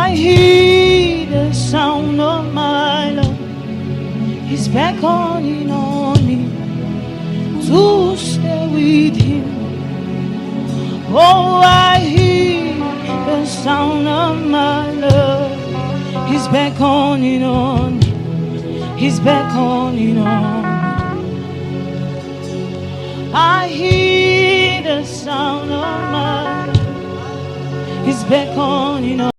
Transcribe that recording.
I hear the sound of my love. He's beckoning on me to stay with him. Oh, I hear the sound of my love. He's beckoning on me. He's beckoning on me. I hear the sound of my love. He's beckoning on me.